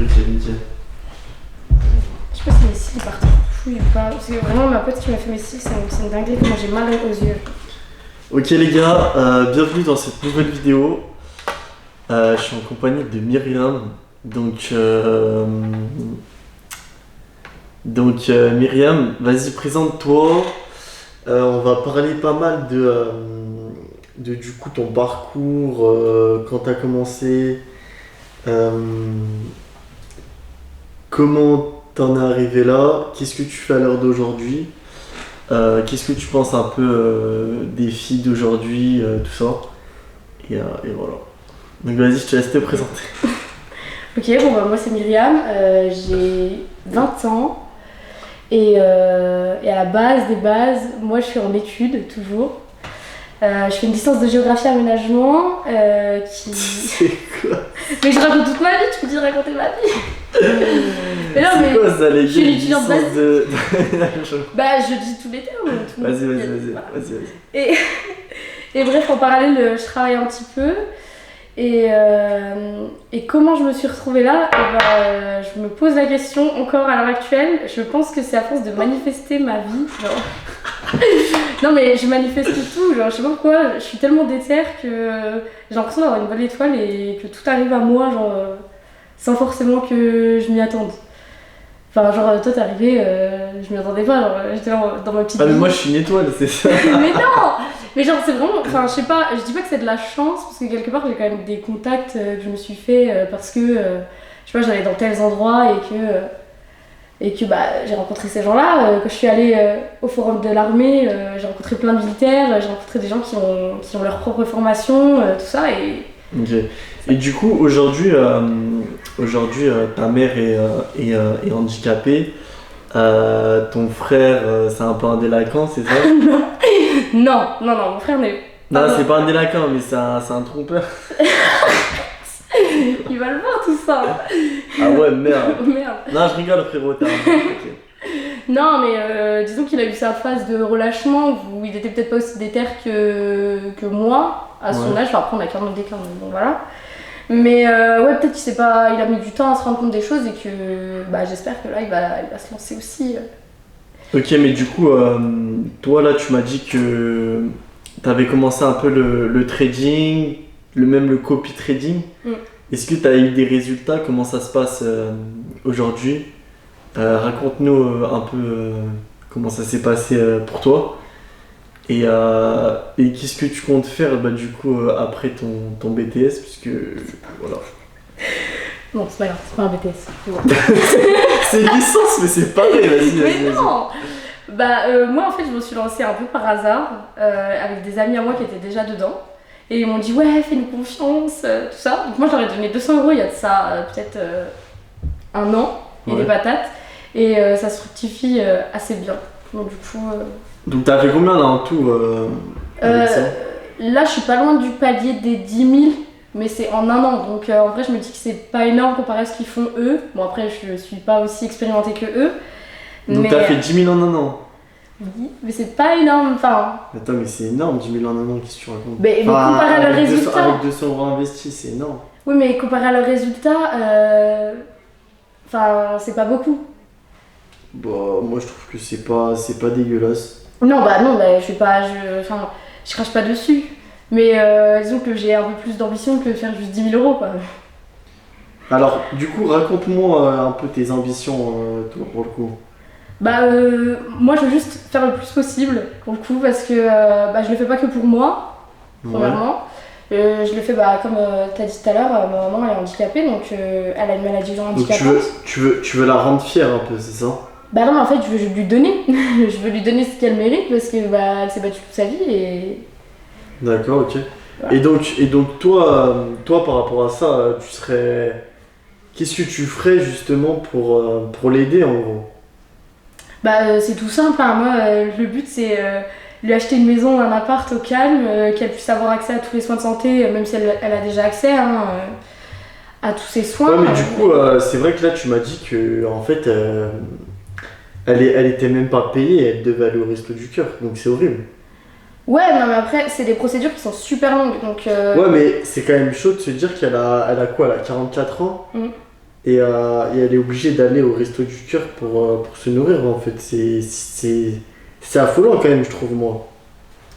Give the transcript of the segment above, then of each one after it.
nickel. Je sais pas si mes cils partent fouillent ou pas. C'est vraiment ma pote qui m'a fait mes cils, c'est une dinguerie comment j'ai mal aux yeux. Ok les gars, bienvenue dans cette nouvelle vidéo. Je suis en compagnie de Myriam. Donc Myriam, vas-y présente-toi. On va parler pas mal de du coup ton parcours, quand t'as commencé, comment t'en es arrivé là, qu'est-ce que tu fais à l'heure d'aujourd'hui, qu'est-ce que tu penses un peu des filles d'aujourd'hui, tout ça. Et voilà. Donc vas-y, je te laisse te présenter. Ok, bon bah moi c'est Myriam, j'ai 20 ans et à la base des bases, moi je suis en études toujours. Je fais une licence de géographie aménagement qui... C'est quoi? Mais je raconte toute ma vie, tu peux dire raconter ma vie. Mais non, c'est quoi ça les gars? je suis une étudiante licence basique. de... Bah je dis tous les termes. Vas-y. Et bref, en parallèle, je travaille un petit peu. Et comment je me suis retrouvée là, je me pose la question encore à l'heure actuelle. Je pense que c'est à force de manifester ma vie. Genre... non mais je manifeste tout, genre je sais pas pourquoi, je suis tellement déterre que j'ai l'impression d'avoir une bonne étoile et que tout arrive à moi, genre sans forcément que je m'y attende. Enfin genre toi t'es arrivé, je m'y attendais pas, genre j'étais dans ma petite Ah mais vie. moi je suis une étoile, c'est ça. Mais non! Mais genre c'est vraiment, enfin je sais pas, je dis pas que c'est de la chance parce que quelque part j'ai quand même des contacts que je me suis fait parce que je sais pas, j'allais dans tels endroits et que bah, j'ai rencontré ces gens-là. Quand je suis allée au forum de l'armée, j'ai rencontré plein de militaires, j'ai rencontré des gens qui ont leur propre formation, tout ça. Et... Ok. Et du coup, aujourd'hui, ta mère est handicapée. Ton frère, c'est un peu un délinquant, c'est ça? Non, mon frère n'est Non, c'est pas un délinquant, mais c'est un trompeur. Il va le voir tout ça. Ah ouais, merde. Merde. Non, je rigole, frérot. Okay. Non, mais disons qu'il a eu sa phase de relâchement où il était peut-être pas aussi déter que moi à son âge. Enfin, après, on a 40 d'écart, mais bon, voilà. Mais ouais, peut-être qu'il il a mis du temps à se rendre compte des choses et que bah, j'espère que là, il va se lancer aussi. Ok, mais du coup, toi là, tu m'as dit que t'avais commencé un peu le trading, même le copy trading. Est-ce que tu as eu des résultats? Comment ça se passe aujourd'hui? Raconte-nous un peu comment ça s'est passé pour toi. Et qu'est-ce que tu comptes faire du coup après ton BTS? Puisque voilà. Non, c'est pas grave, c'est pas un BTS. C'est bon. C'est une licence, mais c'est pareil, vas-y. Mais non! Bah, moi en fait, je me suis lancée un peu par hasard avec des amis à moi qui étaient déjà dedans. Et ils m'ont dit ouais, fais-nous confiance, tout ça. Donc moi je leur ai donné 200 € il y a de ça peut-être un an et des patates. Et ça se fructifie assez bien. Donc du coup... Donc t'as fait combien là en tout avec ça? Là je suis pas loin du palier des 10 000, mais c'est en un an. Donc en vrai je me dis que c'est pas énorme comparé à ce qu'ils font eux. Bon après je suis pas aussi expérimentée que eux. Donc t'as fait 10 000 en un an? Oui, mais c'est pas énorme, enfin... Attends, mais c'est énorme, 10 000 en un an, qu'est-ce que tu racontes? Mais comparé à leurs résultats... Avec 200 € investis, c'est énorme. Oui, mais comparé à leurs résultats, enfin, c'est pas beaucoup. Bah, moi je trouve que c'est pas dégueulasse. Non, je crache pas dessus. Mais disons que j'ai un peu plus d'ambition que faire juste 10 000 €, quoi. Alors, du coup, raconte-moi un peu tes ambitions, toi, pour le coup. Bah moi je veux juste faire le plus possible pour le coup parce que je le fais pas que pour moi, premièrement. Je le fais comme t'as dit tout à l'heure, ma maman elle est handicapée donc elle a une maladie handicapante. Donc tu veux la rendre fière un peu, c'est ça? Bah non mais en fait je veux lui donner, je veux lui donner ce qu'elle mérite parce que elle s'est battue toute sa vie et... D'accord, ok. Voilà. Et donc toi par rapport à ça, tu serais... Qu'est-ce que tu ferais justement pour l'aider en gros? Bah c'est tout simple, hein. Moi le but c'est lui acheter une maison, un appart au calme, qu'elle puisse avoir accès à tous les soins de santé, même si elle a déjà accès à tous ses soins. Ouais mais du coup c'est vrai que là tu m'as dit que en fait elle était même pas payée, elle devait aller au Resto du Cœur, donc c'est horrible. Ouais non mais après c'est des procédures qui sont super longues donc... Ouais mais c'est quand même chaud de se dire elle a quoi, elle a 44 ans. et elle est obligée d'aller au resto du cœur pour se nourrir en fait. C'est affolant quand même, je trouve, moi.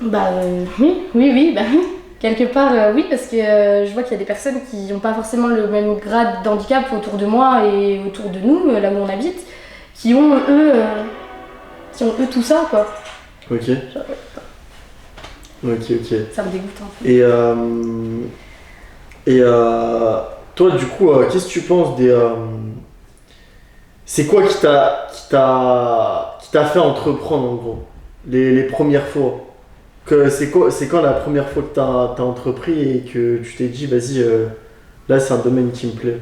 Bah oui, bah oui. Quelque part, oui, parce que je vois qu'il y a des personnes qui n'ont pas forcément le même grade d'handicap autour de moi et autour de nous, là où on habite, qui ont eux tout ça, quoi. Ok. Ok. Ça me dégoûte un peu. Toi, du coup, qu'est-ce que tu penses des. C'est quoi qui t'a fait entreprendre en gros les premières fois? C'est quand la première fois que t'as entrepris et que tu t'es dit, vas-y, là c'est un domaine qui me plaît?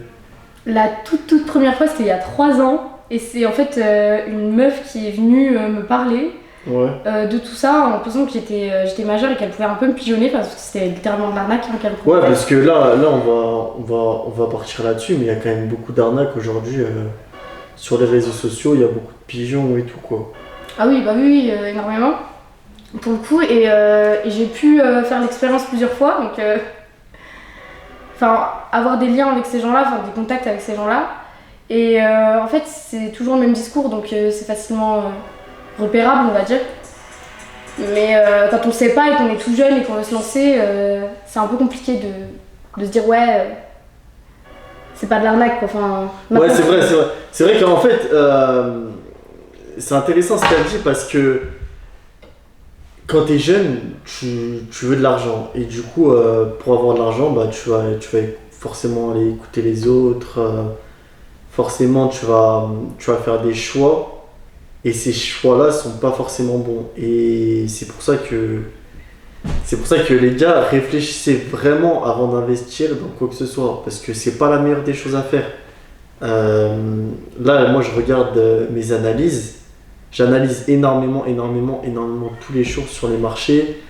La toute première fois, c'était il y a 3 ans, et c'est en fait une meuf qui est venue me parler de tout ça en pensant que j'étais majeure et qu'elle pouvait un peu me pigeonner parce que c'était littéralement de l'arnaque qu'elle proposait. Ouais, parce que là on va partir là-dessus, mais il y a quand même beaucoup d'arnaques aujourd'hui sur les réseaux sociaux, il y a beaucoup de pigeons et tout quoi. Ah oui, bah oui, énormément. Pour le coup, et j'ai pu faire l'expérience plusieurs fois, donc avoir des liens avec ces gens-là, faire des contacts avec ces gens-là. Et en fait, c'est toujours le même discours, donc c'est facilement repérable, on va dire. Mais quand on ne sait pas et qu'on est tout jeune et qu'on veut se lancer, c'est un peu compliqué de se dire ouais, c'est pas de l'arnaque quoi. Ouais, c'est vrai. C'est vrai qu'en fait, c'est intéressant ce qu'elle dit parce que quand t'es jeune, tu veux de l'argent. Et du coup, pour avoir de l'argent, bah, tu vas forcément aller écouter les autres. Forcément, tu vas faire des choix. Et ces choix-là sont pas forcément bons. Et c'est pour ça que les gars, réfléchissez vraiment avant d'investir dans quoi que ce soit. Parce que c'est pas la meilleure des choses à faire. Là, moi, je regarde mes analyses. J'analyse énormément tous les jours sur les marchés.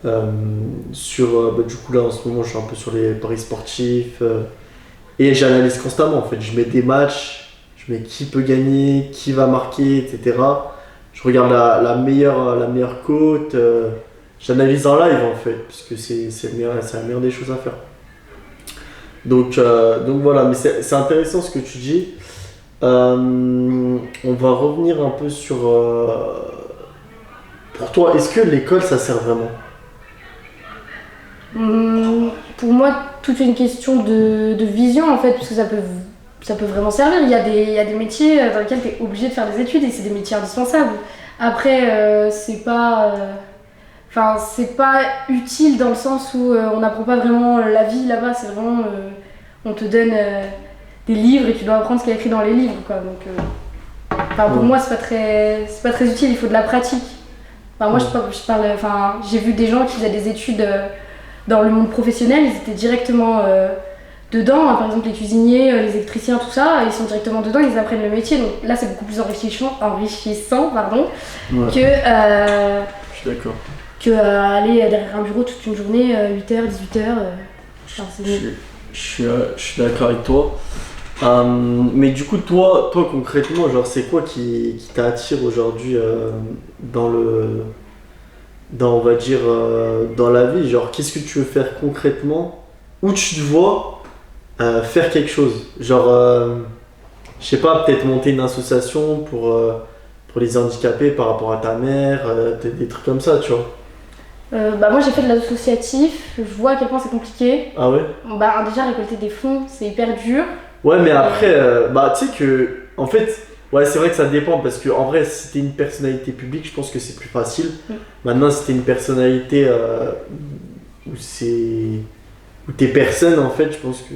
Du coup, là, en ce moment, je suis un peu sur les paris sportifs. Et j'analyse constamment, en fait. Je mets des matchs, je mets qui peut gagner, qui va marquer, etc. Je regarde la meilleure cote. J'analyse en live, en fait, puisque c'est la meilleure des choses à faire. Donc voilà, mais c'est intéressant ce que tu dis. On va revenir un peu sur... Pour toi, est-ce que l'école, ça sert vraiment? Pour moi, toute une question de vision en fait, parce que ça peut vraiment servir. Il y a des métiers dans lesquels tu es obligé de faire des études et c'est des métiers indispensables. Après, c'est pas utile dans le sens où on n'apprend pas vraiment la vie là-bas, c'est vraiment... on te donne... des livres et tu dois apprendre ce qu'il y a écrit dans les livres quoi. Donc pour moi c'est pas très utile, il faut de la pratique. Moi je parle j'ai vu des gens qui faisaient des études dans le monde professionnel, ils étaient directement dedans, par exemple les cuisiniers, les électriciens, tout ça, ils sont directement dedans, ils apprennent le métier, donc là c'est beaucoup plus enrichissant que je suis d'accord. Que aller derrière un bureau toute une journée, 8h, 18h. Je suis d'accord avec toi. Mais du coup, toi concrètement, genre, c'est quoi qui t'attire aujourd'hui on va dire, dans la vie? Genre, qu'est-ce que tu veux faire concrètement? Où tu te vois faire quelque chose? Genre, je sais pas, peut-être monter une association pour les handicapés par rapport à ta mère, des trucs comme ça, tu vois. Moi j'ai fait de l'associatif, je vois à quel point c'est compliqué. Ah ouais? Déjà récolter des fonds c'est hyper dur. Ouais, mais après, tu sais que, en fait, ouais, c'est vrai que ça dépend parce que, en vrai, si t'es une personnalité publique, je pense que c'est plus facile. Maintenant, si t'es une personnalité où t'es personne, en fait, je pense que.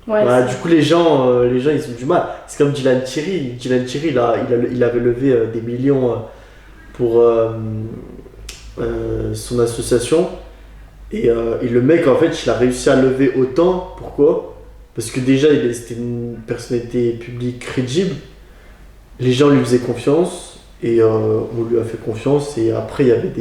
Ouais, du coup, les gens, ils ont du mal. C'est comme Dylan Thierry. Dylan Thierry, il avait levé des millions pour son association. Et le mec, en fait, il a réussi à lever autant. Pourquoi? Parce que déjà, c'était une personnalité publique crédible. Les gens lui faisaient confiance et on lui a fait confiance. Et après, il y avait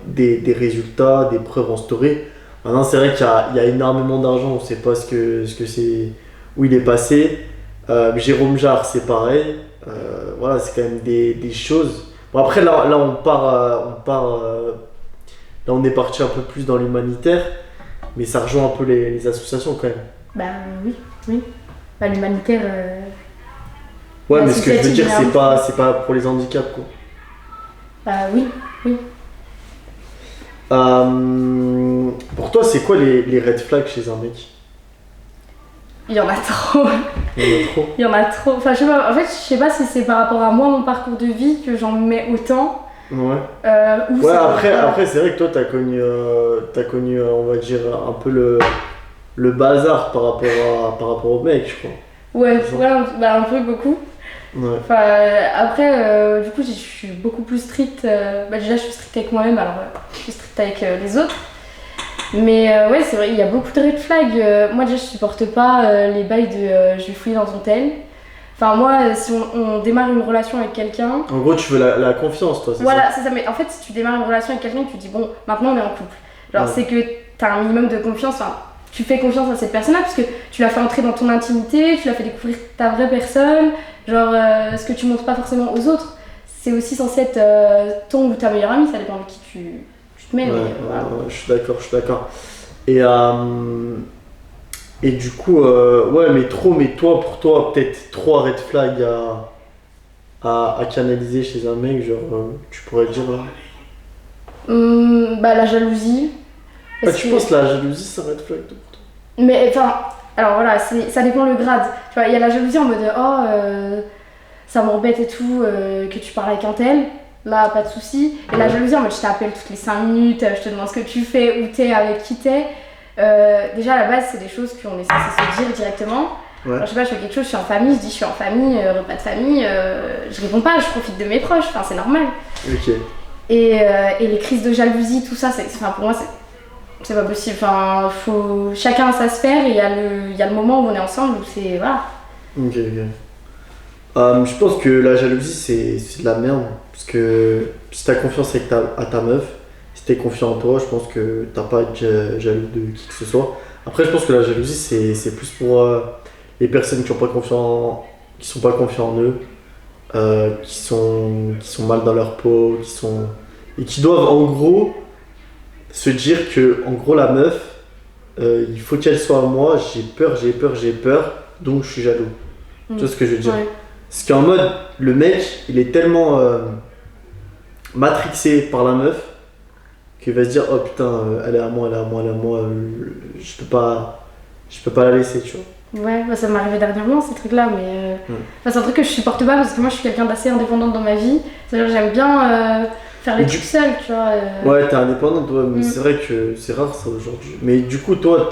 des résultats, des preuves en story. Maintenant, c'est vrai qu'il y a énormément d'argent. On ne sait pas ce que c'est, où il est passé. Jérôme Jarre, c'est pareil. Voilà, c'est quand même des choses. Bon, après, là on part. Là, on est parti un peu plus dans l'humanitaire. Mais ça rejoint un peu les associations quand même. Oui. l'humanitaire. Ouais, mais ce que je veux dire, c'est pas pour les handicaps, quoi. Bah oui, oui. Pour toi, c'est quoi les red flags chez un mec? Il y en a trop. Il y en a trop. Il y en a trop. Enfin, je sais pas, en fait, je sais pas si c'est par rapport à moi, mon parcours de vie, que j'en mets autant. Ouais. Ou Ouais, après c'est vrai que toi, t'as connu, on va dire, un peu le bazar par rapport au mec, je crois. Ouais, bah, un peu, beaucoup. Ouais. Enfin, après, du coup, je suis beaucoup plus stricte. Bah, déjà, je suis stricte avec moi-même, alors je suis stricte avec les autres. Mais ouais, c'est vrai, il y a beaucoup de red flags. Moi, déjà, je supporte pas les bails de je vais fouiller dans ton tel. Enfin, moi, si on démarre une relation avec quelqu'un. En gros, tu veux la confiance, toi, c'est ça? Voilà, c'est ça. Mais en fait, si tu démarres une relation avec quelqu'un et que tu dis, bon, maintenant on est en couple, genre, c'est que t'as un minimum de confiance. Enfin, tu fais confiance à cette personne-là parce que tu l'as fait entrer dans ton intimité, tu l'as fait découvrir ta vraie personne, genre ce que tu montres pas forcément aux autres. C'est aussi censé être ton ou ta meilleure amie, ça dépend de qui tu te mets. Ouais, Voilà. je suis d'accord. Et du coup, ouais, mais toi, pour toi, peut-être 3 red flags à canaliser chez un mec, genre, tu pourrais dire là. Bah, la jalousie. Tu penses que la jalousie, c'est un red flag pour toi? Mais enfin, alors voilà, ça dépend le grade. Tu vois, il y a la jalousie en mode ça m'embête et tout, que tu parles avec un tel. Là, pas de souci. Et la jalousie en mode je t'appelle toutes les 5 minutes, je te demande ce que tu fais, où t'es, avec qui t'es. Déjà à la base, c'est des choses qu'on est censé se dire directement. Ouais. Alors, je sais pas, je fais quelque chose, je suis en famille, je dis je suis en famille, repas de famille, je réponds pas, je profite de mes proches, enfin c'est normal. Ok. Et les crises de jalousie, tout ça, enfin, pour moi c'est pas possible. Enfin, chacun a sa sphère et il y a le moment où on est ensemble où c'est. Voilà. Ok. Je pense que la jalousie, c'est de la merde. Parce que si t'as confiance à ta meuf, si t'es confiant en toi, je pense que t'as pas à être jaloux de qui que ce soit. Après, je pense que la jalousie, c'est plus pour les personnes qui sont pas confiants en eux, qui sont mal dans leur peau, et qui doivent en gros se dire que en gros la meuf, il faut qu'elle soit à moi, j'ai peur, donc je suis jaloux. Tu vois ce que je veux dire? Ouais. Parce qu'en mode, le mec, il est tellement matrixé par la meuf qu'il va se dire, oh putain, elle est à moi, je peux pas la laisser, tu vois. Ouais, bah, ça m'est arrivé dernièrement ces trucs-là, mais enfin, c'est un truc que je supporte pas parce que moi je suis quelqu'un d'assez indépendante dans ma vie. C'est-à-dire j'aime bien faire les trucs seule, tu vois. Ouais, t'es indépendante, ouais, mais c'est vrai que c'est rare ça aujourd'hui. Mais du coup, toi,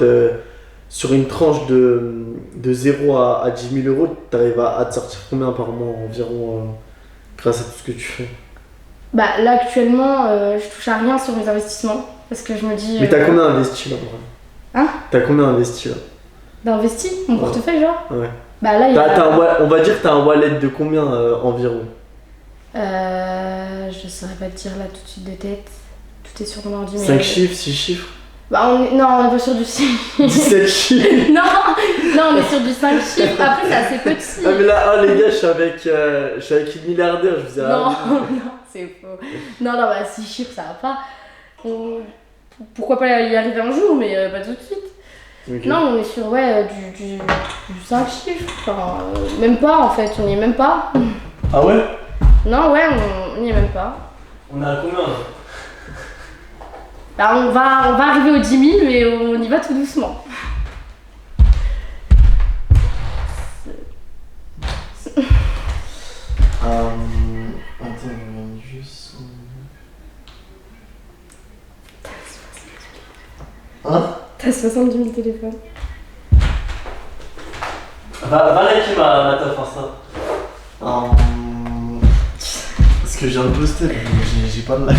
sur une tranche de 0 à 10 000 euros, t'arrives à te sortir combien par mois environ grâce à tout ce que tu fais? Bah là actuellement, je touche à rien sur mes investissements parce que je me dis. Mais t'as combien investi là, en vrai? Hein? T'as combien investi là? D'investi? Mon portefeuille, genre? Ouais. Bah là, il y a. On va dire que t'as un wallet de combien environ? Je saurais pas te dire là tout de suite de tête. Tout est sur mon ordi. 5 chiffres, 6 chiffres? Bah non, on est pas sur du 17 chiffres. non, on est sur du 5 chiffres. Après, c'est assez petit. Ah mais là, les gars, je suis avec une milliardaire, je vous ai non, c'est faux. Non, bah 6 chiffres, ça va pas. Pourquoi pas y arriver un jour, mais pas tout de suite. Okay. Non, on est sur du 5 chiffres. Enfin, même pas en fait, on n'y est même pas. Ah ouais? Non, ouais, on n'y est même pas. On est à combien là? Bah, on va arriver aux 10 000, mais on y va tout doucement. Attends, juste. Hein? T'as 70 000 téléphones. Va liker ma teuf Insta. Parce que j'ai un poster, mais j'ai pas de like.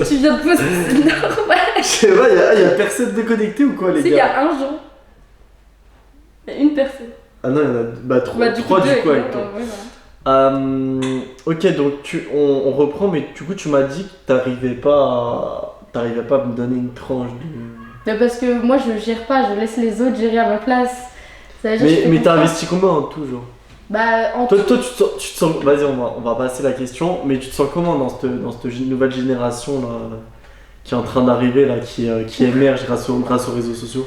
Tu viens de poster. Non, ouais. Je sais pas, y a personne de connecté ou quoi, les gars? Il y a un jour. Il y a une personne. Ah non, il y en a trois du coup avec toi. Ouais, voilà. Ok, donc on reprend, mais du coup tu m'as dit que t'arrivais pas à me donner une tranche de. Mais parce que moi je gère pas, je laisse les autres gérer à ma place. Ça veut dire mais t'as investi combien en tout, genre? Bah en toi, tu te sens. Vas-y, on va passer la question, mais tu te sens comment dans cette nouvelle génération là, qui est en train d'arriver, là, qui émerge grâce aux réseaux sociaux?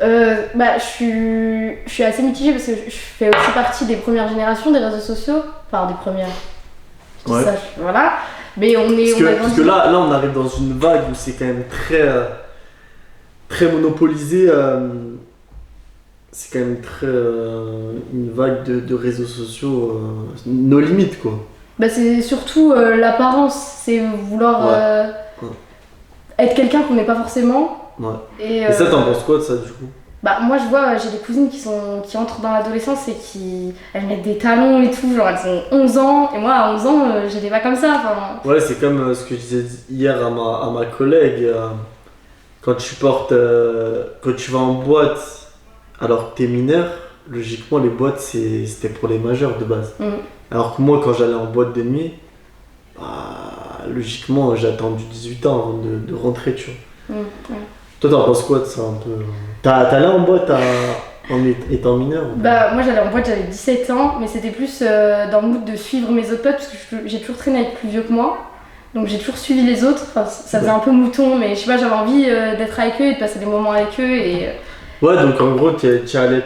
Je suis assez mitigée parce que je fais aussi partie des premières générations des réseaux sociaux. Enfin, des premières. Je dis Ouais. ça, voilà. Mais on est. Parce que là, on arrive dans une vague où c'est quand même très monopolisé. C'est quand même très une vague de réseaux sociaux, nos limites quoi. C'est surtout l'apparence. C'est vouloir Ouais. être quelqu'un qu'on n'est pas forcément. Ouais. Et ça, t'en penses quoi de ça du coup? moi je vois, j'ai des cousines qui entrent dans l'adolescence et elles mettent des talons et tout, genre elles ont 11 ans, et moi à 11 ans j'étais pas comme ça. Ouais, c'est comme ce que je disais hier à ma collègue, quand quand tu vas en boîte alors que t'es mineur, logiquement les boîtes c'était pour les majeurs de base. Alors que moi quand j'allais en boîte de nuit, logiquement j'ai attendu 18 ans avant de rentrer, tu vois. Toi t'en penses quoi de ça un peu? T'allais en boîte en étant mineur ou pas? Moi j'allais en boîte, j'avais 17 ans, mais c'était plus dans le mood de suivre mes autres potes parce que j'ai toujours traîné avec plus vieux que moi. Donc j'ai toujours suivi les autres, ça faisait un peu mouton, mais je sais pas, j'avais envie d'être avec eux et de passer des moments avec eux et... Ouais, donc en gros, tu allais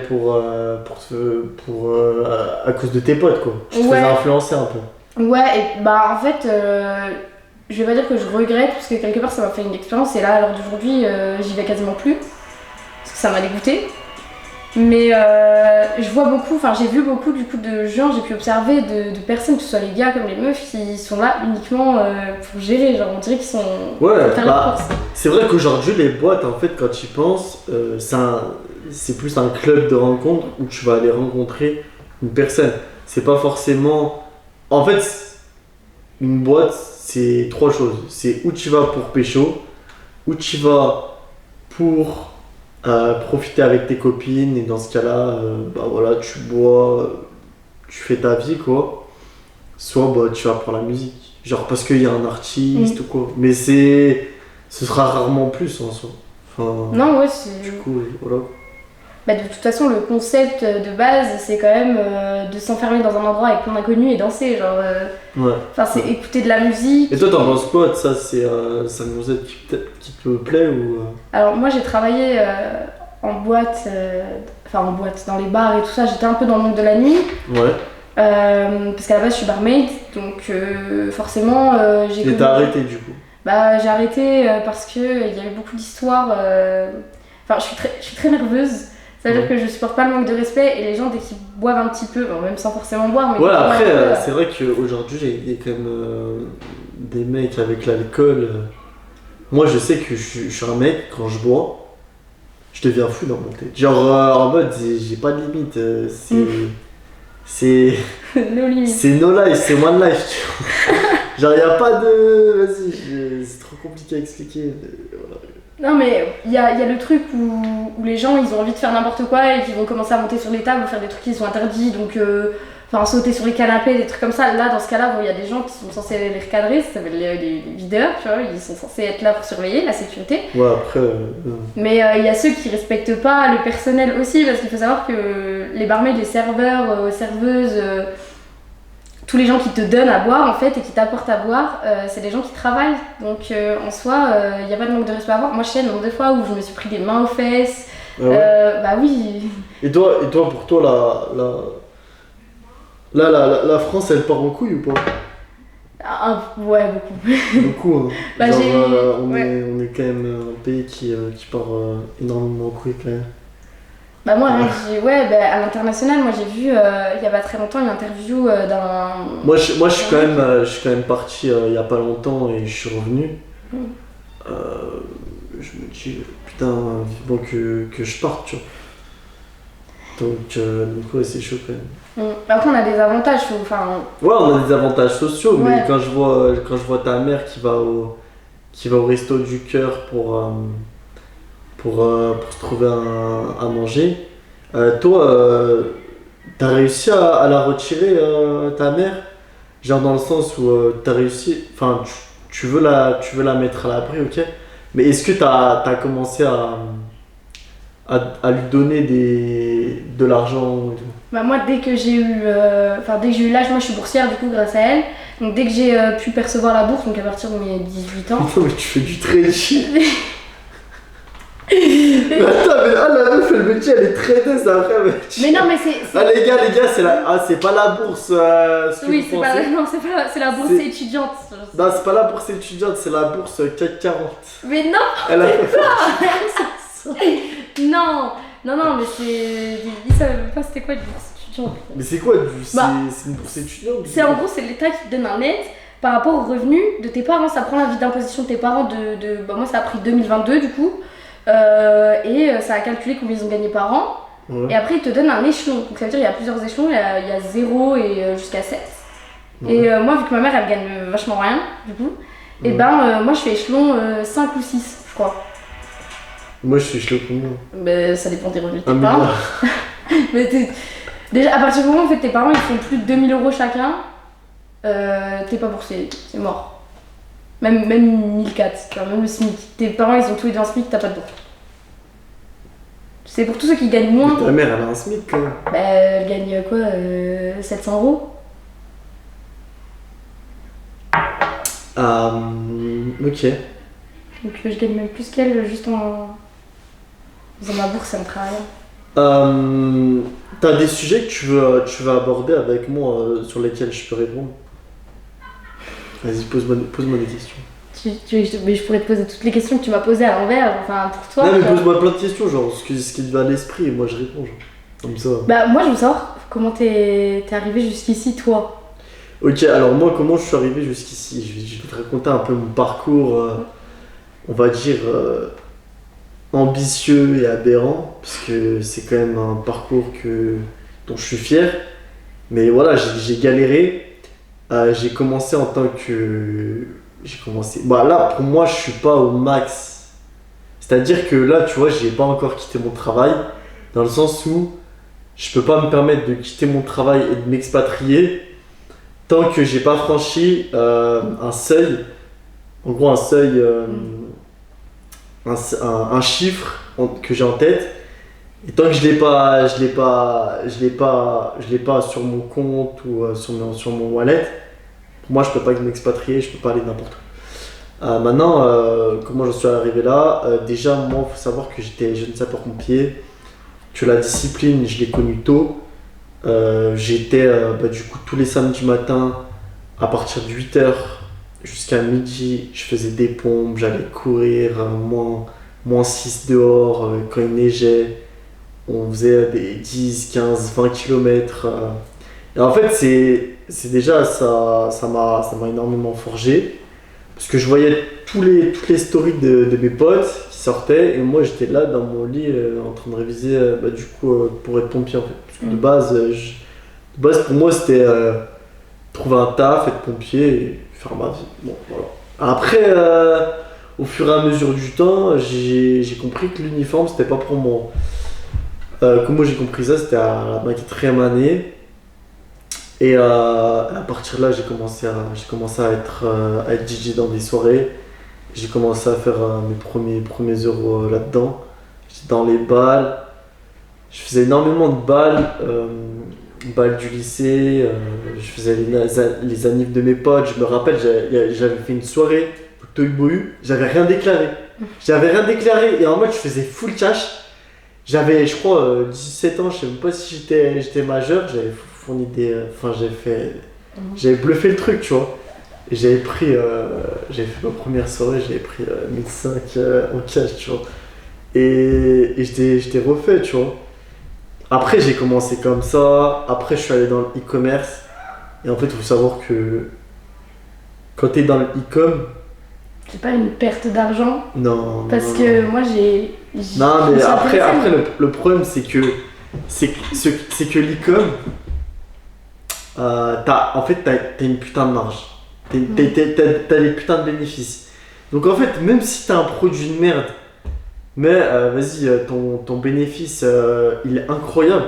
à cause de tes potes, quoi. Tu te faisais influencer un peu. Ouais, et en fait, je vais pas dire que je regrette, parce que quelque part ça m'a fait une expérience, et là, à l'heure d'aujourd'hui, j'y vais quasiment plus, parce que ça m'a dégoûtée. Mais je vois beaucoup, j'ai vu beaucoup du coup de gens, j'ai pu observer de personnes, que ce soit les gars comme les meufs, qui sont là uniquement pour gérer, genre on dirait qu'ils sont... Ouais, c'est vrai qu'aujourd'hui les boîtes, en fait, quand tu y penses, c'est plus un club de rencontres où tu vas aller rencontrer une personne. C'est pas forcément... En fait, une boîte, c'est trois choses. C'est où tu vas pour pécho, où tu vas pour... profiter avec tes copines, et dans ce cas-là, voilà, tu bois, tu fais ta vie quoi. Soit tu vas pour la musique, genre parce qu'il y a un artiste ou quoi. Mais ce sera rarement plus en soi. Non, ouais, c'est... Du coup, voilà. De toute façon, le concept de base, c'est quand même de s'enfermer dans un endroit avec plein d'inconnus et danser, genre... Ouais. C'est écouter de la musique. Et toi, t'en penses quoi de ça? C'est un concept qui te plaît ou... Alors moi, j'ai travaillé en boîte, dans les bars et tout ça, j'étais un peu dans le monde de la nuit. Ouais. Parce qu'à la base, je suis barmaid, donc forcément, j'ai... Et t'as arrêté du coup? J'ai arrêté parce qu'il y avait beaucoup d'histoires... je suis très nerveuse. Ça veut dire que je supporte pas le manque de respect, et les gens, dès qu'ils boivent un petit peu, même sans forcément boire, mais... Ouais, après, c'est vrai qu'aujourd'hui, il y a quand même des mecs avec l'alcool. Moi, je sais que je suis un mec, quand je bois, je deviens fou dans mon tête. Genre, en mode, j'ai pas de limite. C'est no limit. C'est no life, c'est one life, tu vois. Genre, y a pas de... Vas-y, c'est trop compliqué à expliquer. Voilà. Non, mais il y a le truc où les gens, ils ont envie de faire n'importe quoi et qu'ils vont commencer à monter sur les tables ou faire des trucs qui sont interdits, donc sauter sur les canapés, des trucs comme ça. Là, dans ce cas-là, il y a des gens qui sont censés les recadrer, ça s'appelle les videurs, tu vois, ils sont censés être là pour surveiller la sécurité. Ouais, après... Mais il y a ceux qui respectent pas le personnel aussi, parce qu'il faut savoir que les barmaids, les serveurs, serveuses... tous les gens qui te donnent à boire en fait et qui t'apportent à boire, c'est des gens qui travaillent. Donc en soi, il n'y a pas de manque de respect à avoir. Moi je sais le nombre de fois où je me suis pris des mains aux fesses. Ah ouais. Oui. Et toi, pour toi, la France, elle part en couille ou pas? Ouais, beaucoup. Beaucoup, hein. On est quand même un pays qui part énormément en couille quand même. Moi, à l'international, j'ai vu il y a pas très longtemps une interview d'un... Moi, je suis quand même parti il y a pas longtemps et je suis revenu. Je me dis, putain, vivement que je parte, tu vois. Donc ouais, c'est chaud quand même. Après, on a des avantages, Ouais, on a des avantages sociaux, mais quand je vois ta mère qui va au resto du cœur pour se trouver à manger. Toi, t'as réussi à la retirer, ta mère? Genre dans le sens où t'as réussi, tu veux la mettre à l'abri, ok? Mais est-ce que t'as commencé à lui donner de l'argent et tout? Moi, dès que j'ai eu l'âge, moi je suis boursière du coup grâce à elle. Donc dès que j'ai pu percevoir la bourse, donc à partir de mes 18 ans... Non mais tu fais du trading. Mais attends, mais la meuf, elle me dit, elle est traîneuse après. Mais non, mais c'est. Ah, les gars, c'est pas la bourse. Ce que Oui, vous c'est pensez. pas, non, c'est la bourse étudiante. Non, c'est pas la bourse étudiante, c'est la bourse CAC 40. Mais non, Elle a non, mais c'est. Ils savaient même pas c'était quoi une bourse étudiante. Mais c'est quoi Bah, c'est une bourse étudiante? C'est en gros, c'est l'État qui te donne un aide par rapport aux revenus de tes parents. Ça prend l'avis d'imposition de tes parents bah, moi, ça a pris 2022 du coup. Et ça a calculé combien ils ont gagné par an. Ouais. Et après, ils te donnent un échelon. Donc ça veut dire qu'il y a plusieurs échelons. Il y a 0 et jusqu'à 7. Ouais. Et moi, vu que ma mère, elle gagne vachement rien, du coup, et moi, je suis échelon 5 ou 6, je crois. Moi, je suis échelon combien? Mais ça dépend des revenus de Un tes parents. milliard. Mais déjà, à partir du moment où en fait, tes parents ils font plus de 2000 € chacun, t'es pas boursé, c'est mort. Même 1004, tu vois, même le SMIC. Tes parents ils ont tous les deux un SMIC, t'as pas de bourse. C'est pour tous ceux qui gagnent moins. Ta mère, elle a un SMIC quand même. Bah, elle gagne quoi 700 €. Ok. Donc je gagne même plus qu'elle juste en faisant ma bourse et en travaillant. T'as des sujets que tu veux aborder avec moi sur lesquels je peux répondre? Vas-y, pose-moi des questions. Mais je pourrais te poser toutes les questions que tu m'as posées à l'envers, enfin pour toi. Non, mais pose-moi plein de questions, genre ce qui te va à l'esprit et moi je réponds, genre. Comme ça. Bah, moi je veux savoir comment t'es arrivé jusqu'ici, toi. Ok, alors moi, comment je suis arrivé jusqu'ici? Je vais te raconter un peu mon parcours, on va dire, ambitieux et aberrant, parce que c'est quand même un parcours dont je suis fier. Mais voilà, j'ai galéré. J'ai commencé en tant que... Bah là, pour moi, je suis pas au max. C'est-à-dire que là, tu vois, j'ai pas encore quitté mon travail, dans le sens où je peux pas me permettre de quitter mon travail et de m'expatrier tant que j'ai pas franchi un seuil, en gros un seuil, un chiffre que j'ai en tête, et tant que je l'ai pas sur mon compte ou sur mon wallet, pour moi je peux pas m'expatrier, je peux pas aller n'importe où. Maintenant, comment je suis arrivé là? Déjà, moi, il faut savoir que j'étais jeune sapeur-pompier, que la discipline, je l'ai connue tôt. J'étais du coup tous les samedis matins à partir de 8h jusqu'à midi, je faisais des pompes, j'allais courir moins 6 dehors quand il neigeait. On faisait des 10, 15, 20 km. Et en fait, c'est déjà ça m'a énormément forgé. Parce que je voyais toutes les stories de mes potes qui sortaient et moi j'étais là dans mon lit en train de réviser pour être pompier en fait. Parce que de base pour moi c'était trouver un taf, être pompier et faire ma vie. Bon, voilà. Après, au fur et à mesure du temps, j'ai compris que l'uniforme c'était pas pour moi. Comment j'ai compris ça? C'était à ma 4e année. Et à partir de là, j'ai commencé à être DJ dans des soirées. J'ai commencé à faire mes premiers euros là-dedans. J'étais dans les balles. Je faisais énormément de balles. Balles du lycée. Je faisais les annives de mes potes. Je me rappelle, j'avais fait une soirée au Toy Bohu. J'avais rien déclaré. Et en mode, je faisais full cash. J'avais, je crois, 17 ans. Je sais même pas si j'étais majeur. J'avais bluffé le truc, tu vois. Et j'avais fait ma première soirée, j'avais pris 1500 en cash, tu vois. Et j'étais refait, tu vois. Après, j'ai commencé comme ça. Après, je suis allé dans le e-commerce. Et en fait, il faut savoir que quand t'es dans le e-com. C'est pas une perte d'argent? Non. Parce que moi, j'ai. Non, mais après le problème, c'est que l'e-com. T'as une putain de marge. T'as des putains de bénéfices. Donc en fait, même si t'as un produit de merde, mais vas-y, ton bénéfice il est incroyable.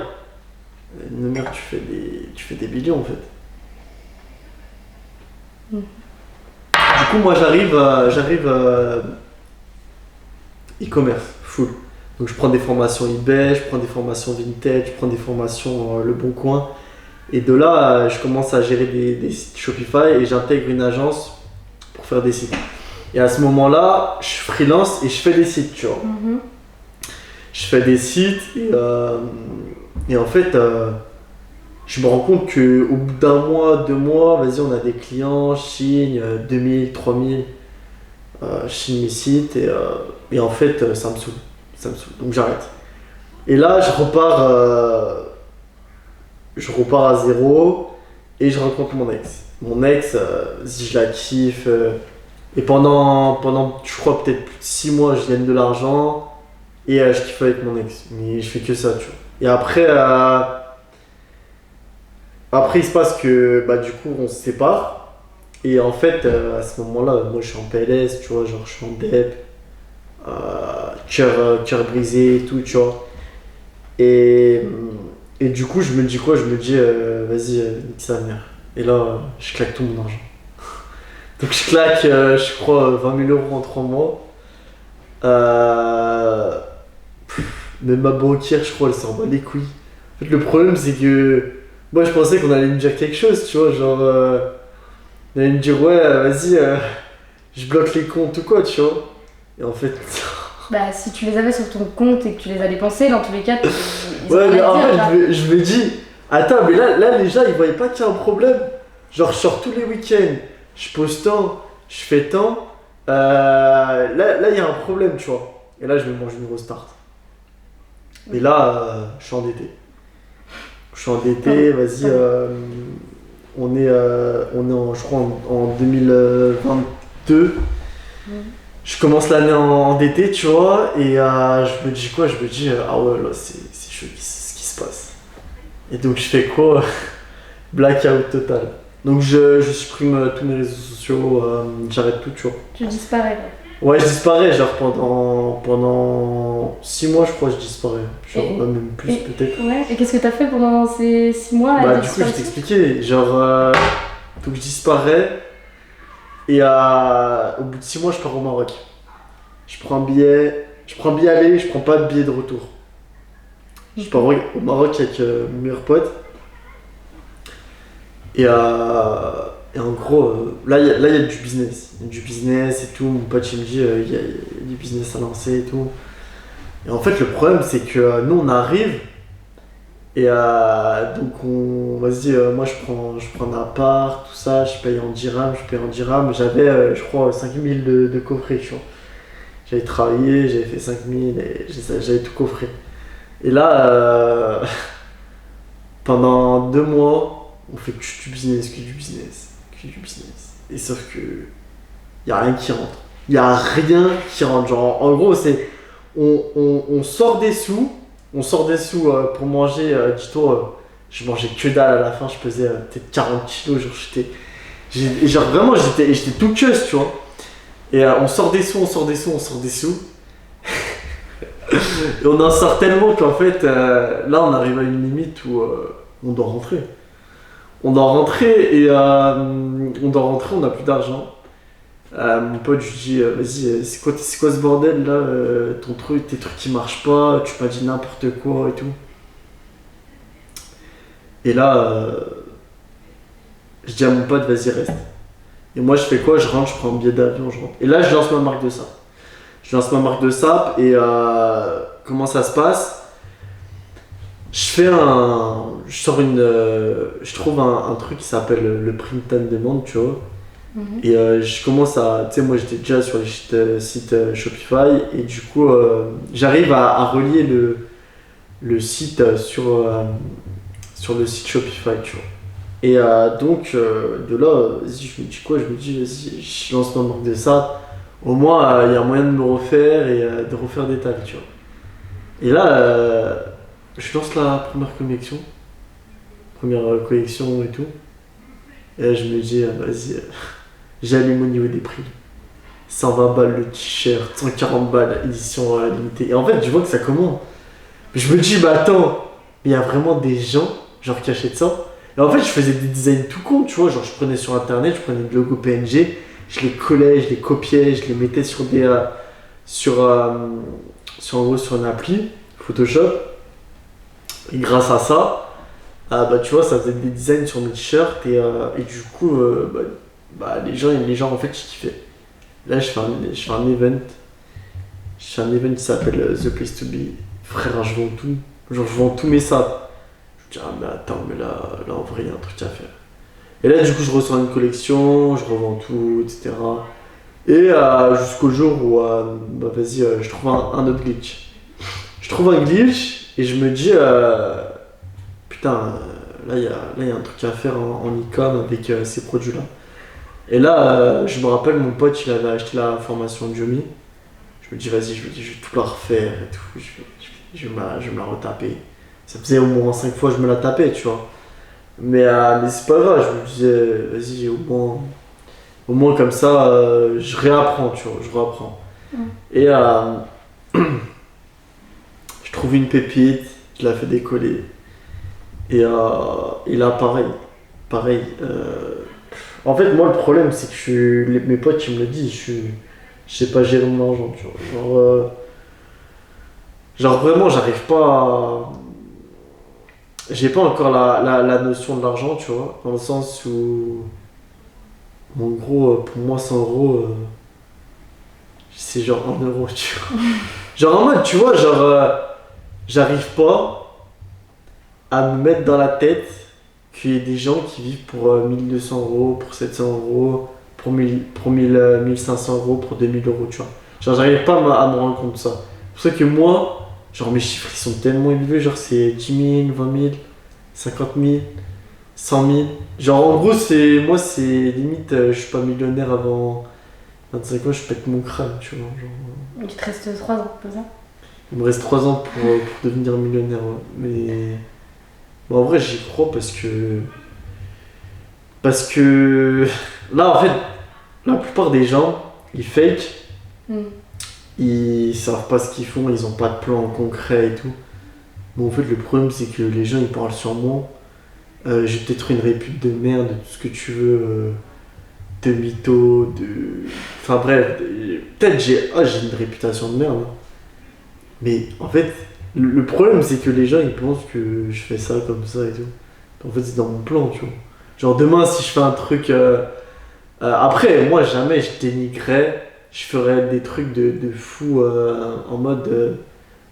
De merde, tu fais des millions en fait. Du coup, moi j'arrive e-commerce, full. Donc je prends des formations eBay, je prends des formations Vinted, je prends des formations Le Bon Coin. Et de là, je commence à gérer des sites Shopify et j'intègre une agence pour faire des sites. Et à ce moment-là, je freelance et je fais des sites, tu vois. je fais des sites et en fait, je me rends compte qu'au bout d'un mois, 2 mois, vas-y, on a des clients, je signe 2000, 3000, je signe mes sites et en fait, ça me saoule. Ça me saoule. Donc j'arrête. Et là, je repars à zéro et je rencontre mon ex. Mon ex, si je la kiffe. Et pendant, je crois, peut-être plus de 6 mois, je gagne de l'argent et je kiffe avec mon ex. Mais je fais que ça, tu vois. Et après il se passe que, bah, du coup, on se sépare. Et en fait, à ce moment-là, moi, je suis en PLS, tu vois, genre, je suis en dep, cœur brisé et tout, tu vois. Et, et du coup, je me dis quoi? Je me dis, vas-y, nique sa mère. Et là, je claque tout mon argent. Donc je claque, je crois, 20 000 euros en 3 mois. Euh, Même ma banquière, je crois, elle s'en bat les couilles. En fait, le problème, c'est que moi, je pensais qu'on allait me dire quelque chose, tu vois. Genre, on allait me dire, ouais, vas-y, je bloque les comptes ou quoi, tu vois. Et en fait, Bah, si tu les avais sur ton compte et que tu les as dépensés, dans tous les cas, ils ouais, auraient mais à en te dire, fait, genre. je me dis, attends, mais là, les gens, ils voyaient pas qu'il y a un problème. Genre, je sors tous les week-ends, je pose tant, je fais tant. Là, il y a un problème, tu vois. Et là, je me mange une grosse tarte. Et là, je suis endetté. Je suis endetté, vas-y, on est je crois, en 2022. Je commence l'année endetté, tu vois, et je me dis quoi? Je me dis, ah ouais, là, c'est chaud, ce qui se passe. Et donc, je fais quoi? Blackout total. Donc, je supprime tous mes réseaux sociaux, j'arrête tout, tu vois. Tu disparais, quoi. Ouais, je disparais, genre pendant 6 mois, je crois, je disparais. Genre, même plus, peut-être. Ouais, et qu'est-ce que t'as fait pendant ces 6 mois là, Bah, de du coup, je vais disparition? t'expliquer. Genre, donc, je disparais, et au bout de 6 mois, je pars au Maroc. Je prends un billet aller, je prends pas de billet de retour. Je pars au Maroc avec mes meilleurs potes. Et en gros, là, il y a du business. Il y a du business et tout. Mon pote, il me dit, il y a du business à lancer et tout. Et en fait, le problème, c'est que nous, on arrive. Et donc, vas-y, moi, je prends un appart, tout ça. Je paye en dirhams. J'avais, je crois, 5000 de coffret, tu vois. J'avais travaillé, j'avais fait 5000 et j'avais tout coffré. Et là, pendant 2 mois, on fait que du business, que du business, que du business. Et sauf que y a rien qui rentre. Y a rien qui rentre. Genre, en gros, c'est on sort des sous, pour manger. Dis-toi, je mangeais que dalle à la fin. Je pesais peut-être 40 kilos. Genre vraiment, j'étais tout queuse, tu vois. Et on sort des sous. Et on en sort tellement qu'en fait, là, on arrive à une limite où on doit rentrer. On doit rentrer et on n'a plus d'argent. Mon pote, je lui dis, vas-y, c'est quoi ce bordel là, tes trucs qui marchent pas, tu m'as dit n'importe quoi et tout. Et là, je dis à mon pote, vas-y, reste. Et moi, je fais quoi? Je rentre, je prends un billet d'avion, je rentre. Et là, je lance ma marque de sap. Et comment ça se passe? Je trouve un truc qui s'appelle le print on demand, tu vois. Et je commence à, tu sais, moi j'étais déjà sur les sites Shopify et du coup j'arrive à relier le site sur le site Shopify, tu vois. Et donc de là, vas-y, je me dis quoi? Je me dis, vas-y, je lance ma marque de ça. Au moins, il y a moyen de me refaire et de refaire des tags, tu vois. Et là, je lance la première collection et tout. Et là, je me dis, vas-y, j'allume au niveau des prix. 120 balles le t-shirt, 140 balles édition limitée. Et en fait, je vois que ça commence. Je me dis, bah attends, il y a vraiment des gens, genre, qui achètent ça. Et en fait, je faisais des designs tout con, tu vois. Genre, je prenais sur internet, je prenais des logos PNG, je les collais, je les copiais, je les mettais sur en gros, sur une appli, Photoshop. Et grâce à ça, bah tu vois, ça faisait des designs sur mes t-shirts et du coup, les gens en fait, ils kiffaient. Là, je fais un event qui s'appelle The Place to Be frère, je vends tout. Genre, je vends tous mes sables. Je me dis, ah, mais attends, mais là en vrai, il y a un truc à faire. Et là, du coup, je ressors une collection, je revends tout, etc. Et jusqu'au jour où, bah vas-y, je trouve un autre glitch. Je trouve un glitch et je me dis, putain, là, il y a un truc à faire en e-com avec ces produits-là. Et là, je me rappelle, mon pote, il avait acheté la formation Xiaomi. Je me dis, vas-y, je vais tout la refaire et tout. Je vais me la retaper. Ça faisait au moins 5 fois que je me la tapais, tu vois. Mais c'est pas grave, je me disais, vas-y, au moins comme ça, je réapprends, tu vois, je reapprends. Et je trouve une pépite, je la fais décoller. Et là, pareil. En fait, moi, le problème, c'est que mes potes, ils me le disent, je sais pas gérer mon argent, tu vois. Genre vraiment, j'arrive pas à... J'ai pas encore la notion de l'argent, tu vois, dans le sens où, en gros, pour moi, 100 euros, c'est genre 1 euro, tu vois. Genre en mode, tu vois, j'arrive pas à me mettre dans la tête qu'il y ait des gens qui vivent pour 1200 euros, pour 700 euros, pour 1500 euros, pour 2000 euros, tu vois. Genre, j'arrive pas à me rendre compte de ça. C'est pour ça que moi, genre, mes chiffres, ils sont tellement élevés, genre, c'est 10 000, 20 000, 50 000, 100 000. Genre, en gros, moi, c'est limite, je suis pas millionnaire avant 25 ans, je pète mon crâne, tu vois. Genre, Il te reste 3 ans, c'est ça? il me reste 3 ans pour devenir millionnaire, ouais. Mais bon, en vrai, j'y crois parce que là, en fait, la plupart des gens, ils fake, ils savent pas ce qu'ils font, ils ont pas de plan concret et tout. Bon, en fait, le problème, c'est que les gens, ils parlent sur moi. J'ai peut-être une répute de merde, de tout ce que tu veux, de mytho, de... Enfin bref, peut-être j'ai une réputation de merde. Hein. Mais en fait, le problème, c'est que les gens, ils pensent que je fais ça comme ça et tout. En fait, c'est dans mon plan, tu vois. Genre, demain, si je fais un truc... après, moi, jamais je dénigrerais, je ferais des trucs de fou en mode...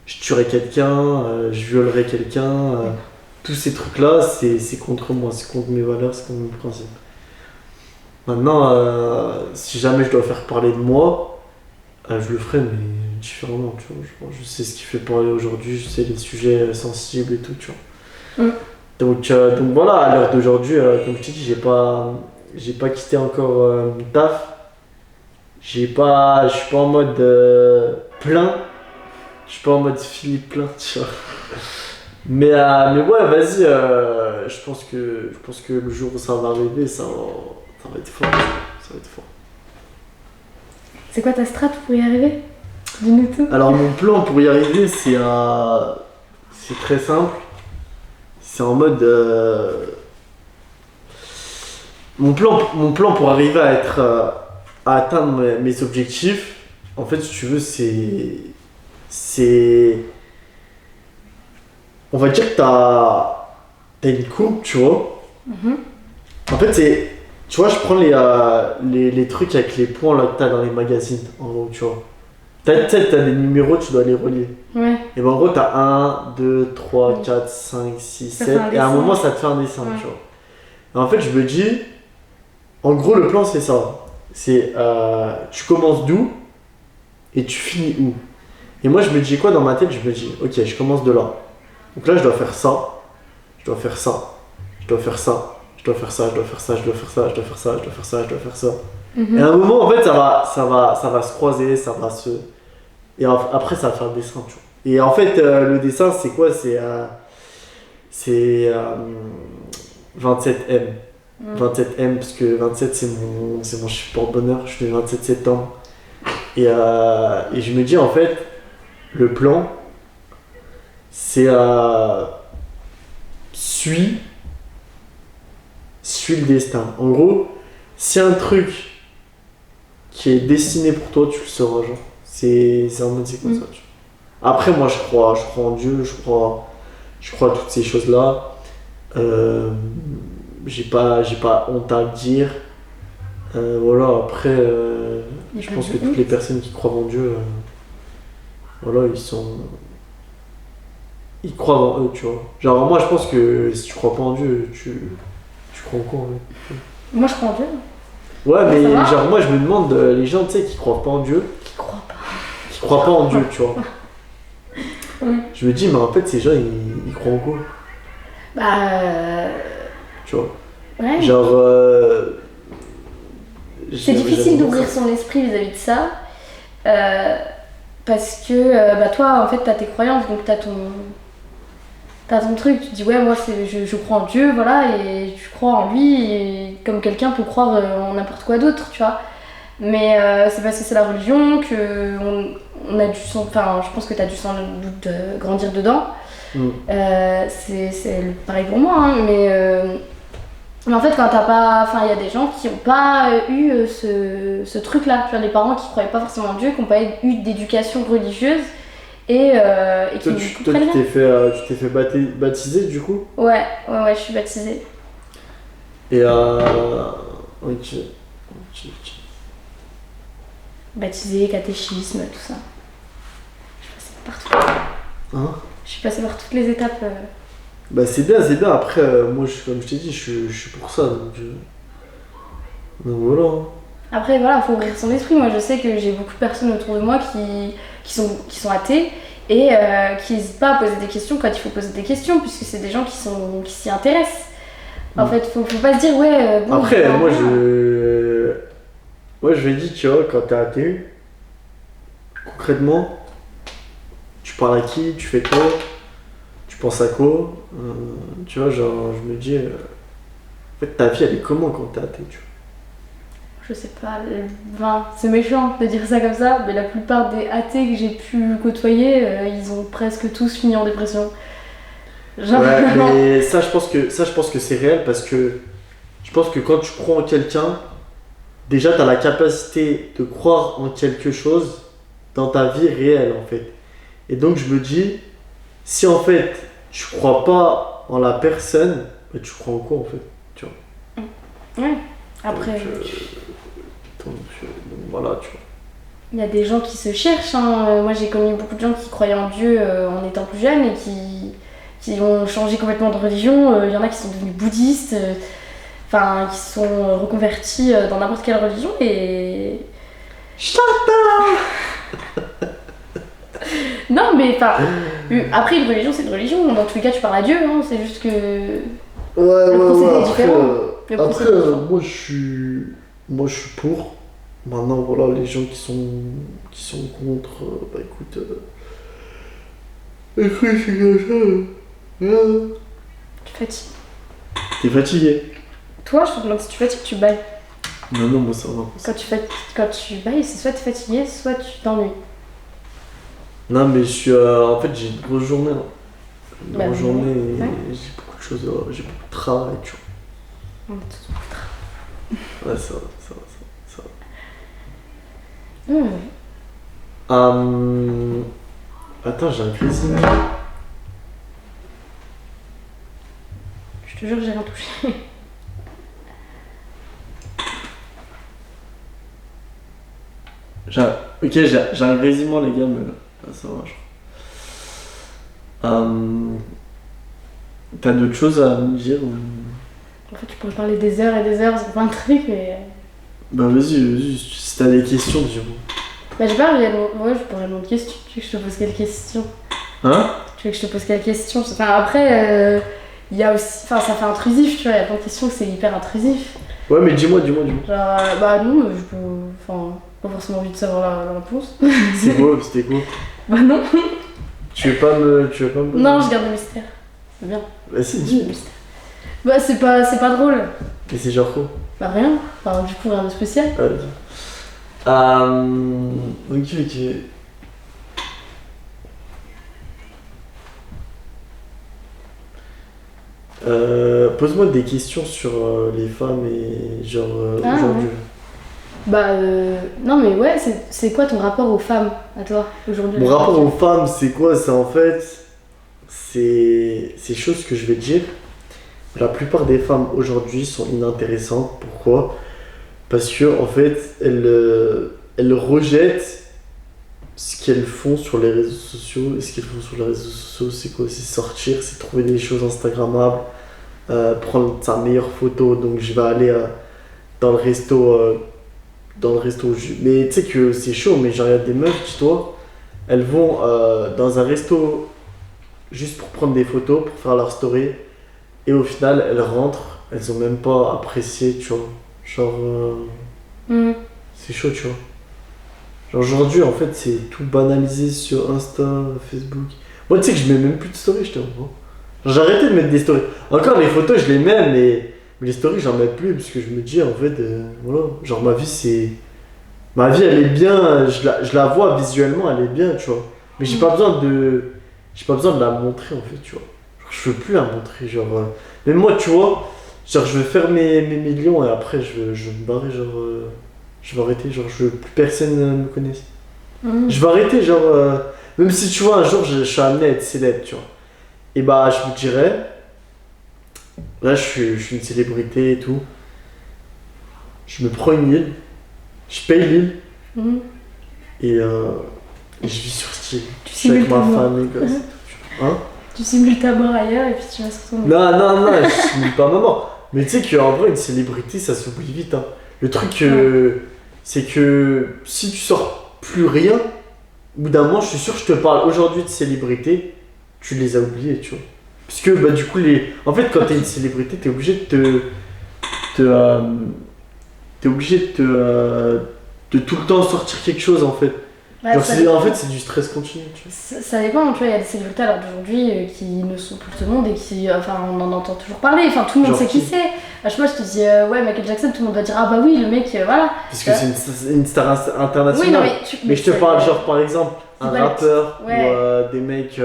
je tuerais quelqu'un, je violerais quelqu'un... tous ces trucs-là, c'est contre moi, c'est contre mes valeurs, c'est contre mes principes. Maintenant, si jamais je dois faire parler de moi, je le ferai, mais différemment, tu vois. Je sais ce qui fait parler aujourd'hui, je sais les sujets sensibles et tout, tu vois. Donc voilà, à l'heure d'aujourd'hui, comme je t'ai dit, j'ai pas quitté encore mon taf. Je suis pas en mode plein, je suis pas en mode Philippe plein, tu vois. Mais ouais, vas-y, je pense que le jour où ça va arriver, ça va être fort. Ça va être fort. C'est quoi ta strat pour y arriver? Dis-nous tout. Alors, mon plan pour y arriver, c'est très simple. C'est en mode. Mon plan pour arriver à atteindre mes objectifs, en fait, si tu veux, c'est. On va dire que t'as une courbe, tu vois. En fait, c'est. Tu vois, je prends les trucs avec les points là que t'as dans les magazines, en gros, tu vois. T'as des numéros, tu dois les relier. Ouais. Et ben en gros, t'as 1, 2, 3, 4, 5, 6, 7. Et à un moment, ça te fait un dessin, tu vois. Et en fait, je me dis. En gros, le plan, c'est ça. C'est. Tu commences d'où et tu finis où. Et moi, je me dis quoi dans ma tête? Je me dis, ok, je commence de là. Donc là, je dois faire ça, je dois faire ça, je dois faire ça, je dois faire ça, je dois faire ça, je dois faire ça, je dois faire ça, je dois faire ça, je dois faire ça. Et à un moment, en fait, ça va se croiser, ça va se... Et après, ça va faire le dessin, tu vois. Et en fait, le dessin, c'est quoi? C'est 27M. 27M, parce que 27, c'est mon chiffre porte-bonheur. Je suis le 27 septembre. Et je me dis, en fait, le plan... c'est suis le destin. En gros, si un truc qui est destiné pour toi, tu le sauras, genre. C'est en mode c'est comme ça. Tu vois. Après, moi, je crois en Dieu, je crois à toutes ces choses-là. J'ai pas honte à le dire. Voilà, après, je pense que toutes les personnes qui croient en Dieu, voilà, ils sont ils croient en eux, tu vois. Genre, moi, je pense que si tu crois pas en Dieu, tu crois en quoi, en fait? Moi, je crois en Dieu. Ouais, mais Ça va. genre, moi, je me demande, les gens, tu sais, qui croient pas en Dieu, Qui croit pas. qui croient pas en Dieu, tu vois. Ouais. Je me dis, mais en fait, ces gens, ils croient en quoi? Bah. Tu vois. Ouais. Genre. C'est difficile d'ouvrir son esprit vis-à-vis de ça. Parce que bah, toi, en fait, t'as tes croyances, donc t'as ton truc. Tu te dis, ouais, moi, je crois en Dieu, voilà, et tu crois en lui, et comme quelqu'un peut croire en n'importe quoi d'autre, tu vois. Mais c'est parce que c'est la religion que on a dû enfin, je pense que t'as dû sans doute grandir dedans. C'est pareil pour moi, hein, mais en fait, quand t'as pas. Enfin, il y a des gens qui n'ont pas eu ce truc-là. Tu vois, les parents qui croyaient pas forcément en Dieu, qui n'ont pas eu d'éducation religieuse et qui Toi, ne toi, comprennent rien. tu t'es fait baptiser, du coup? Ouais, je suis baptisée. Et ok. Baptisée, catéchisme, tout ça. Je suis passée partout. Hein? Je suis passée par toutes les étapes. Bah, c'est bien, c'est bien. Après, moi, comme je t'ai dit, je suis pour ça. Donc voilà. Après, voilà, faut ouvrir son esprit. Moi, je sais que j'ai beaucoup de personnes autour de moi qui sont athées et qui n'hésitent pas à poser des questions quand il faut poser des questions, puisque c'est des gens qui s'y intéressent. En fait, faut pas se dire, ouais, bon. Après, moi, je lui ai dit, tu vois, quand t'es athée, concrètement, tu parles à qui, tu fais quoi, tu penses à quoi, tu vois, genre, je me dis, en fait, ta vie, elle est comment quand t'es athée, tu vois. Je sais pas, enfin, c'est méchant de dire ça comme ça, mais la plupart des athées que j'ai pu côtoyer, ils ont presque tous fini en dépression. Genre, Ouais, mais ça, je pense que c'est réel parce que je pense que quand tu crois en quelqu'un, déjà, tu as la capacité de croire en quelque chose dans ta vie réelle, en fait. Et donc, je me dis, si en fait, tu crois pas en la personne, bah, tu crois en quoi, en fait, tu vois. ouais. Après, Donc, voilà, tu vois. il y a des gens qui se cherchent, hein. Moi, j'ai connu beaucoup de gens qui croyaient en Dieu en étant plus jeunes et qui ont changé complètement de religion. Il y en a qui sont devenus bouddhistes, enfin, qui sont reconvertis dans n'importe quelle religion et. Non, mais enfin, après, une religion, c'est une religion. Dans tous les cas, tu parles à Dieu, hein. C'est juste que. Ouais, Le procédé est différent. Le Après, procédé est différent. moi, je suis pour. Maintenant, voilà, les gens qui sont contre, bah écoute, c'est comme ça. Tu fatigues. T'es fatigué? Toi, je te demande si tu fatigues, tu bailles. Non, moi ça va. Quand tu bailles, c'est soit tu es fatigué, soit tu t'ennuies. Non, mais je suis. En fait, j'ai une grosse journée là. Une Bah, grosse journée et ouais. j'ai beaucoup de choses, j'ai beaucoup de travail, tu On est tous beaucoup de vois. Ouais, ça va. Ouais. Attends, j'ai un grésillement. Je te jure, j'ai rien touché. Ok, j'ai un grésillement, les gars, mais ça va, genre. T'as d'autres choses à me dire ou... En fait, tu pourrais parler des heures et des heures sur plein de trucs, mais. Bah vas-y, si t'as des questions, dis-moi. Bah, j'ai pas réellement. Ouais, je peux répondre une question. Tu veux que je te pose quelle question? Hein? Tu veux que je te pose quelle question? Enfin, après, il y a aussi. Enfin, ça fait intrusif, tu vois. Il y a plein de questions que c'est hyper intrusif. Ouais, mais dis-moi. Genre, bah non, je peux. Enfin, pas forcément envie de savoir la réponse. C'était quoi? Bah non. Tu veux pas me... Non, je garde le mystère. C'est bien. Bah si, dis. Le mystère. Bah, c'est pas drôle. Mais c'est genre quoi? Bah, rien. Enfin, du coup, rien de spécial. Ok. Pose-moi des questions sur les femmes et genre aujourd'hui. Ouais. Bah, non, mais ouais, c'est quoi ton rapport aux femmes, à toi, aujourd'hui? Mon rapport aux femmes, c'est quoi? C'est en fait, c'est choses que je vais te dire. La plupart des femmes aujourd'hui sont inintéressantes. Pourquoi? Parce que en fait, elles rejettent ce qu'elles font sur les réseaux sociaux. Et ce qu'elles font sur les réseaux sociaux, c'est quoi? C'est sortir, c'est trouver des choses Instagrammables, prendre sa meilleure photo. Donc je vais aller dans le resto. Mais tu sais que c'est chaud, mais genre, il y a des meufs, dis-toi, elles vont dans un resto juste pour prendre des photos, pour faire leur story. Et au final, elles rentrent, elles ont même pas apprécié, tu vois. Genre, c'est chaud, tu vois. Genre, aujourd'hui, en fait, c'est tout banalisé sur Insta, Facebook. Moi, tu sais que je mets même plus de stories, je te vois. J'ai arrêté de mettre des stories. Encore, les photos, je les mets, mais les stories, j'en mets plus, parce que je me dis, en fait, voilà. Genre, ma vie, c'est. Ma vie, elle est bien, je la vois visuellement, elle est bien, tu vois. Mais j'ai pas besoin de. J'ai pas besoin de la montrer, en fait, tu vois. Genre, je veux plus la montrer, genre. Même moi, tu vois, genre, je veux faire mes millions et après, je vais me barrer, genre. Je vais arrêter, genre, je veux plus personne me connaisse. Je vais arrêter, genre. Même si, tu vois, un jour, je suis amené à être célèbre, tu vois. Et bah, je me dirais. Là, je suis une célébrité et tout. Je me prends une île. Je paye l'île. Et je vis sur cette île. Je suis avec ma famille, quoi. Hein? Tu simules ta mort ailleurs et puis tu vas se retourner. Non, je simule pas ma mort. Mais tu sais qu'en vrai, une célébrité, ça s'oublie vite. Hein. Le truc, c'est que si tu sors plus rien, au bout d'un moment, je suis sûr que je te parle aujourd'hui de célébrité, tu les as oubliés, tu vois. Parce que, bah, du coup, en fait, quand t'es une célébrité, t'es obligé de t'es obligé de tout le temps sortir quelque chose, en fait. Ouais, genre, en fait, c'est du stress continu, tu vois. Ça dépend, tu vois, il y a des célébrités à l'heure d'aujourd'hui qui ne sont plus tout le monde et qui, enfin, on en entend toujours parler, enfin, tout le monde Genre sait qui c'est. Je sais pas, je te dis, ouais, Michael Jackson, tout le monde va dire, ah bah oui, le mec, voilà. Parce que c'est une star internationale. Oui, non, mais je te parle, genre, par exemple, un rappeur ouais. ou des mecs,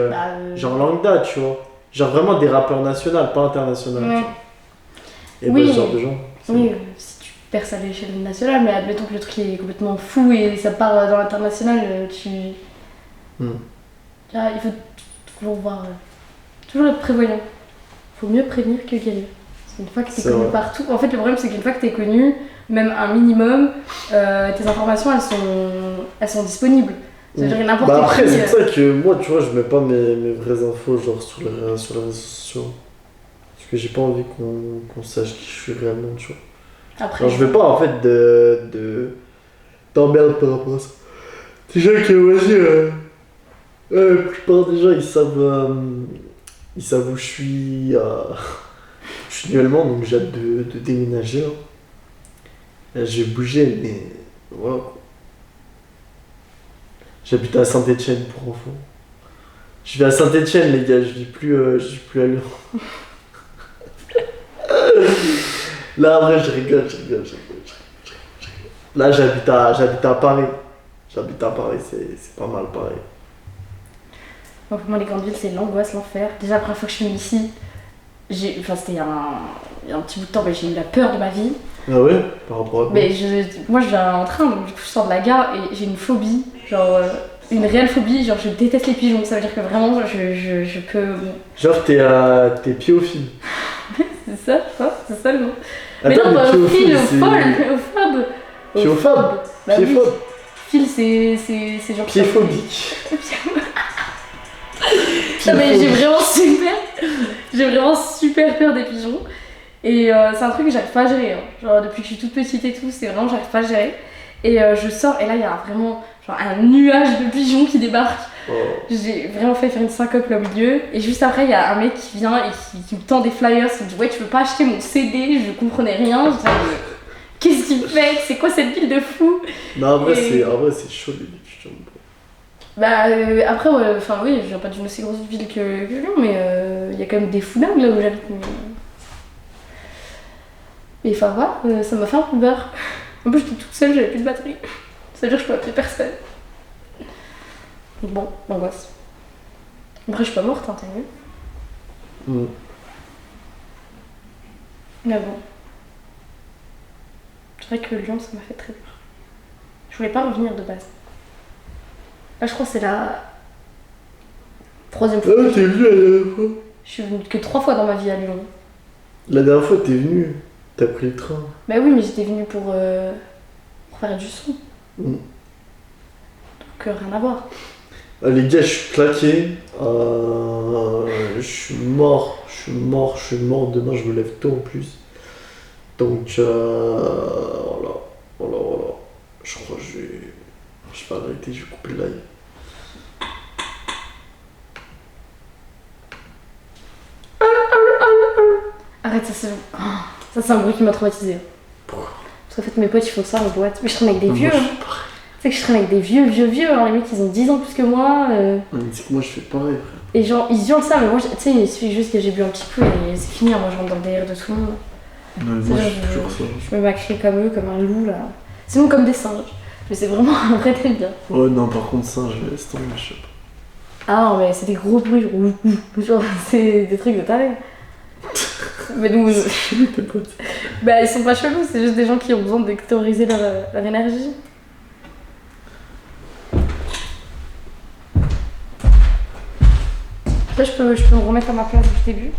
genre lambda, tu vois. Genre vraiment des rappeurs nationaux, pas internationaux. Ouais. Et oui, bah, ce genre de gens. Oui, si tu perces à l'échelle nationale, mais admettons que le truc est complètement fou et ça part dans l'international, Là, il faut toujours voir. Toujours être prévoyant. Faut mieux prévenir que guérir. Parce qu'une fois que t'es connu partout. En fait, le problème, c'est qu'une fois que t'es connu, même un minimum, tes informations, elles sont disponibles. C'est-à-dire n'importe bah après, c'est pour ça que moi, tu vois, je mets pas mes vraies infos genre sur les réseaux sociaux. Parce que j'ai pas envie qu'on sache qui je suis réellement, tu vois. Après, alors, je veux pas en fait t'emmerder par rapport à ça. Déjà que, vas-y, la plupart des gens, ils savent où je suis. Je suis nouvellement, donc j'ai hâte de déménager. Là, j'ai bougé, mais voilà. J'habite à Saint-Etienne pour enfants. Je vais à Saint-Etienne, les gars, je vis plus à Lyon. Là, en vrai, je rigole. Là, j'habite à Paris. J'habite à Paris, c'est pas mal pareil. Bon, pour moi, les grandes villes, c'est l'angoisse, l'enfer. Déjà, la première fois que je suis venue ici, enfin, c'était il y a un petit bout de temps, mais j'ai eu la peur de ma vie. Ah ouais? Par rapport à quoi? Mais moi, je viens en train, donc du coup, je sors de la gare et j'ai une phobie, genre une réelle phobie, genre je déteste les pigeons. Ça veut dire que vraiment, je peux. Genre, t'es piophile. C'est ça le nom. Attends, mais non, pas piophile, phobe. Piophobe? Bah, Piéphobe? Phil, c'est genre. Piéphobique. Non, mais j'ai vraiment super peur des pigeons. Et c'est un truc que j'arrive pas à gérer. Hein. Genre, depuis que je suis toute petite et tout, c'est vraiment, j'arrive pas à gérer. Et je sors, et là, il y a vraiment genre, un nuage de pigeons qui débarquent. Oh. J'ai vraiment fait faire une syncope là au milieu. Et juste après, il y a un mec qui vient et qui me tend des flyers. Il me dit, ouais, tu veux pas acheter mon CD? Je comprenais rien. Je dis, qu'est-ce qu'il fait? C'est quoi cette ville de fou? Non, en vrai, c'est chaud les pigeons. Bah, après, enfin, oui, je viens pas d'une aussi grosse ville que Lyon, mais il y a quand même des fous dingues là où j'habite. Mais enfin, voilà, ça m'a fait un peu peur. En plus, j'étais toute seule, j'avais plus de batterie. Ça veut dire que je peux appeler personne. Bon, l'angoisse. Après, je suis pas morte, hein, t'as vu? Mais bon. C'est vrai que Lyon, ça m'a fait très peur. Je voulais pas revenir de base. Là, je crois que c'est la 3e fois. Ah, t'es venue la dernière fois? Je suis venue que 3 fois dans ma vie à Lyon. La dernière fois, t'es venue. T'as pris le train. Bah oui, mais j'étais venue pour faire du son. Donc, que rien à voir. Les gars, je suis claqué. Je suis mort. Demain, je me lève tôt en plus. Donc, voilà. Je crois que je vais arrêter, je vais couper le live. Arrête, ça c'est un bruit qui m'a traumatisé. Pourquoi? Parce qu'en fait, mes potes ils font ça en boîte. Mais je traîne avec des vieux. Moi, je Hein. fais pareil. Tu sais que je traîne avec des vieux. Alors, les mecs ils ont 10 ans plus que moi. C'est que moi, je fais pareil, frère. Et genre, ils hurlent ça, mais moi, tu sais, il suffit juste que j'ai bu un petit peu et c'est fini. Moi, je rentre dans le délire de tout le monde. Moi, je suis toujours ça. Je me macrie comme eux, comme un loup là. Sinon, comme des singes. Mais c'est vraiment un vrai délire. Oh non, par contre, ça, je vais laisser tomber, je sais pas. Ah non, mais c'est des gros bruits, genre, c'est des trucs de taré. Mais nous, Tes potes. bah ils sont pas chelous, c'est juste des gens qui ont besoin d'extérioriser leur énergie. Là, je peux me remettre à ma place depuis le début.